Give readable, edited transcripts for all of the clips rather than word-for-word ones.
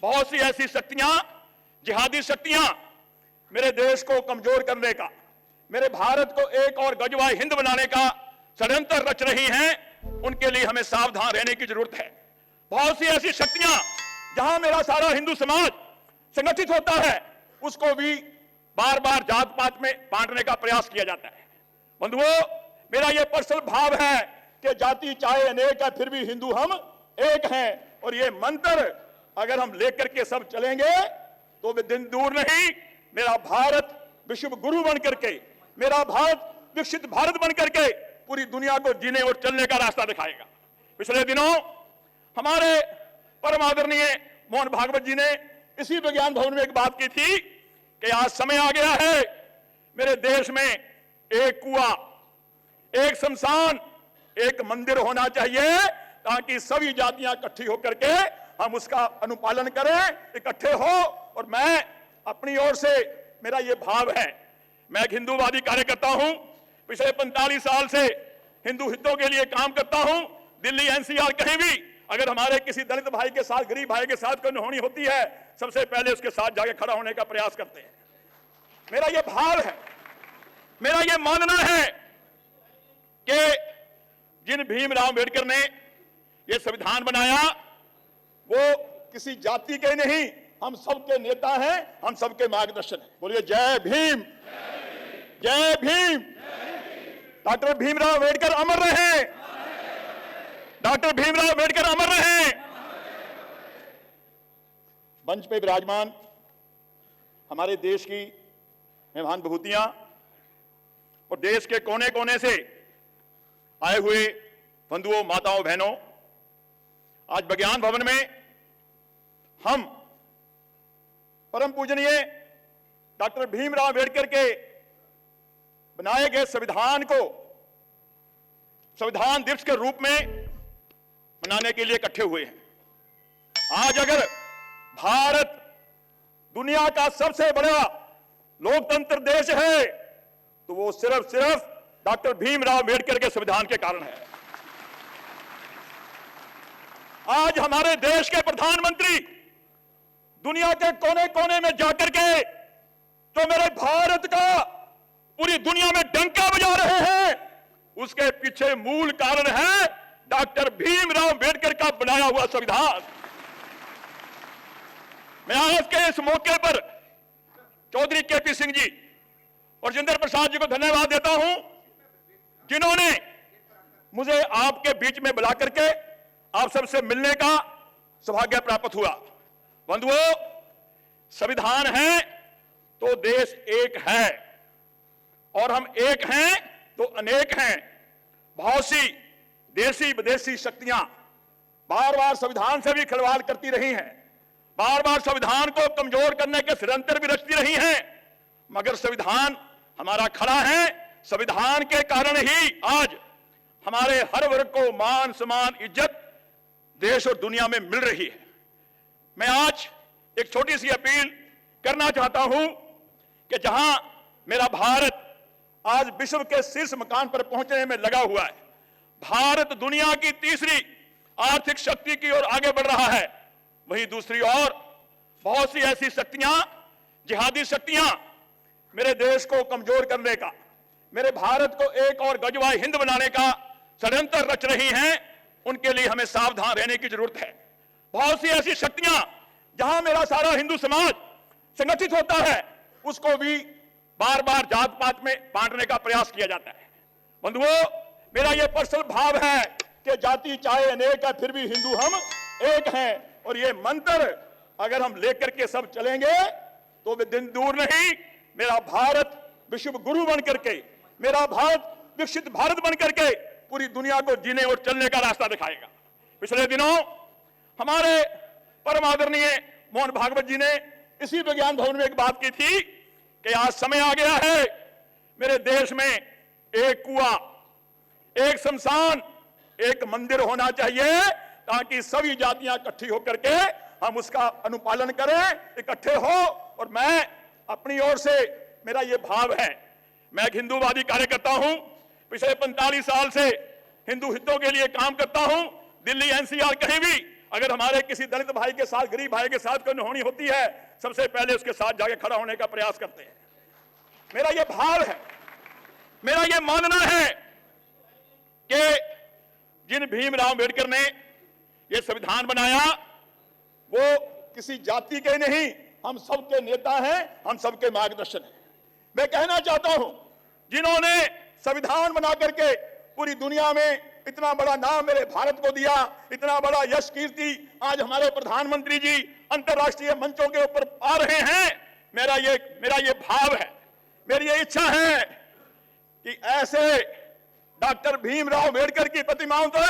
बहुत सी ऐसी शक्तियां, जिहादी शक्तियां मेरे देश को कमजोर करने का, मेरे भारत को एक और गजवा हिंद बनाने का षड्यंत्र रच रही हैं। उनके लिए हमें सावधान रहने की जरूरत है। बहुत सी ऐसी शक्तियां जहां मेरा सारा हिंदू समाज संगठित होता है, उसको भी बार बार जात पात में बांटने का प्रयास किया जाता है। बंधुओं, मेरा यह पर्सनल भाव है कि जाति चाहे अनेक है, फिर भी हिंदू हम एक हैं। और ये मंत्र अगर हम लेकर के सब चलेंगे तो वे दिन दूर नहीं, मेरा भारत विश्व गुरु बन करके, मेरा भारत विकसित भारत बन करके पूरी दुनिया को जीने और चलने का रास्ता दिखाएगा। पिछले दिनों हमारे परम आदरणीय मोहन भागवत जी ने इसी विज्ञान भवन में एक बात की थी कि आज समय आ गया है, मेरे देश में एक कुआं, एक शमशान, एक मंदिर होना चाहिए, ताकि सभी जातियां इकट्ठी होकर के हम उसका अनुपालन करें, इकट्ठे हो। और मैं अपनी ओर से, मेरा यह भाव है, मैं एक हिंदूवादी कार्यकर्ता हूं, पिछले 45 साल से हिंदू हितों के लिए काम करता हूं। दिल्ली एनसीआर कहीं भी अगर हमारे किसी दलित भाई के साथ, गरीब भाई के साथ कोई अनहोनी होती है, सबसे पहले उसके साथ जाके खड़ा होने का प्रयास करते हैं। मेरा यह भाव है, मेरा यह मानना है कि जिन भीमराव अंबेडकर ने यह संविधान बनाया, वो किसी जाति के नहीं, हम सबके नेता हैं, हम सबके मार्गदर्शन हैं। बोलिए जय भीम, जय भीम। डॉक्टर भीमराव अंबेडकर अमर रहे, डॉक्टर भीमराव अंबेडकर अमर रहे। मंच पे विराजमान हमारे देश की मेहमान विभूतियां और देश के कोने कोने से आए हुए बंधुओं, माताओं, बहनों, आज विज्ञान भवन में हम परम पूजनीय डॉक्टर भीमराव अंबेडकर के बनाए गए संविधान को संविधान दिवस के रूप में मनाने के लिए इकट्ठे हुए हैं। आज अगर भारत दुनिया का सबसे बड़ा लोकतंत्र देश है तो वो सिर्फ डॉक्टर भीमराव अंबेडकर के संविधान के कारण है। आज हमारे देश के प्रधानमंत्री दुनिया के कोने कोने में जाकर के जो मेरे भारत का पूरी दुनिया में डंका बजा रहे हैं, उसके पीछे मूल कारण है डॉक्टर भीमराव अंबेडकर का बनाया हुआ संविधान। मैं आज के इस मौके पर चौधरी केपी सिंह जी और जितेंद्र प्रसाद जी को धन्यवाद देता हूं, जिन्होंने मुझे आपके बीच में बुला करके आप सबसे मिलने का सौभाग्य प्राप्त हुआ। बंधुओं, संविधान है तो देश एक है, और हम एक हैं तो अनेक हैं। बहुत सी देशी विदेशी शक्तियां बार बार संविधान से भी खिलवाड़ करती रही हैं, बार बार संविधान को कमजोर करने के षड्यंत्र भी रचती रही हैं, मगर संविधान हमारा खड़ा है। संविधान के कारण ही आज हमारे हर वर्ग को मान सम्मान, इज्जत देश और दुनिया में मिल रही है। मैं आज एक छोटी सी अपील करना चाहता हूं कि जहां मेरा भारत आज विश्व के शीर्ष मकान पर पहुंचने में लगा हुआ है, भारत दुनिया की तीसरी आर्थिक शक्ति की ओर आगे बढ़ रहा है, वहीं दूसरी ओर बहुत सी ऐसी शक्तियां, जिहादी शक्तियां मेरे देश को कमजोर करने का, मेरे भारत को एक और गजवा हिंद बनाने का षड्यंत्र रच रही हैं। उनके लिए हमें सावधान रहने की जरूरत है। बहुत सी ऐसी शक्तियां जहां मेरा सारा हिंदू समाज संगठित होता है, उसको भी बार बार जात पात में बांटने का प्रयास किया जाता है। बंधुओं, मेरा यह पर्सनल भाव है कि जाति चाहे अनेक है, फिर भी हिंदू हम एक हैं। और ये मंत्र अगर हम लेकर के सब चलेंगे तो वे दिन दूर नहीं, मेरा भारत विश्व गुरु बन करके, मेरा भारत विकसित भारत बन करके पूरी दुनिया को जीने और चलने का रास्ता दिखाएगा। पिछले दिनों हमारे परम आदरणीय मोहन भागवत जी ने इसी विज्ञान भवन में एक बात की थी कि आज समय आ गया है, मेरे देश में एक कुआं, एक शमशान, एक मंदिर होना चाहिए, ताकि सभी जातियां इकट्ठी होकर के हम उसका अनुपालन करें, इकट्ठे हो। और मैं अपनी ओर से, मेरा यह भाव है, मैं एक हिंदूवादी कार्यकर्ता हूं, पिछले 45 साल से हिंदू हितों के लिए काम करता हूं। दिल्ली एनसीआर कहीं भी अगर हमारे किसी दलित भाई के साथ, गरीब भाई के साथ कोई अनहोनी होती है, सबसे पहले उसके साथ जाके खड़ा होने का प्रयास करते हैं। मेरा यह भाव है, मेरा यह मानना है कि जिन भीमराव अंबेडकर ने यह संविधान बनाया वो किसी जाति के नहीं, हम सबके नेता हैं, हम सबके मार्गदर्शन हैं। मैं कहना चाहता हूं, जिन्होंने संविधान बना करके पूरी दुनिया में इतना बड़ा नाम मेरे भारत को दिया, इतना बड़ा यश कीर्ति आज हमारे प्रधानमंत्री जी अंतर्राष्ट्रीय मंचों के ऊपर आ रहे हैं, मेरा ये भाव है, मेरी ये इच्छा है कि ऐसे डॉक्टर भीमराव अंबेडकर की प्रतिमाओं तो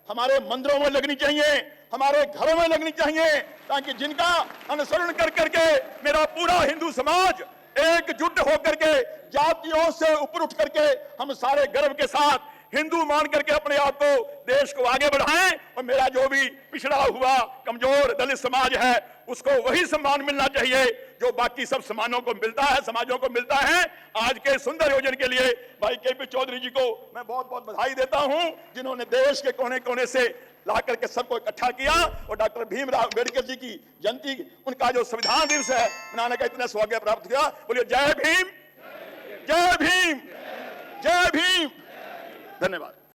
हमारे मंदिरों में लगनी चाहिए, हमारे घरों में लगनी चाहिए, ताकि जिनका अनुसरण कर करके मेरा पूरा हिंदू समाज एकजुट होकर के जातियों से ऊपर उठ करके हम सारे गर्व के साथ हिंदू मान करके अपने आप को, देश को आगे बढ़ाएं। और मेरा जो भी पिछड़ा हुआ कमजोर दलित समाज है उसको वही सम्मान मिलना चाहिए जो बाकी सब समानों को मिलता है, समाजों को मिलता है। आज के सुंदर आयोजन के लिए भाई केपी चौधरी जी को मैं बहुत बहुत बधाई देता हूं, जिन्होंने देश के कोने कोने से ला करके सबको इकट्ठा किया और डॉक्टर भीमराव अंबेडकर जी की जयंती, उनका जो संविधान दिवस है मनाने का इतना सौभाग्य प्राप्त किया। बोलिए जय भीम, जय भीम, जय भीम। धन्यवाद।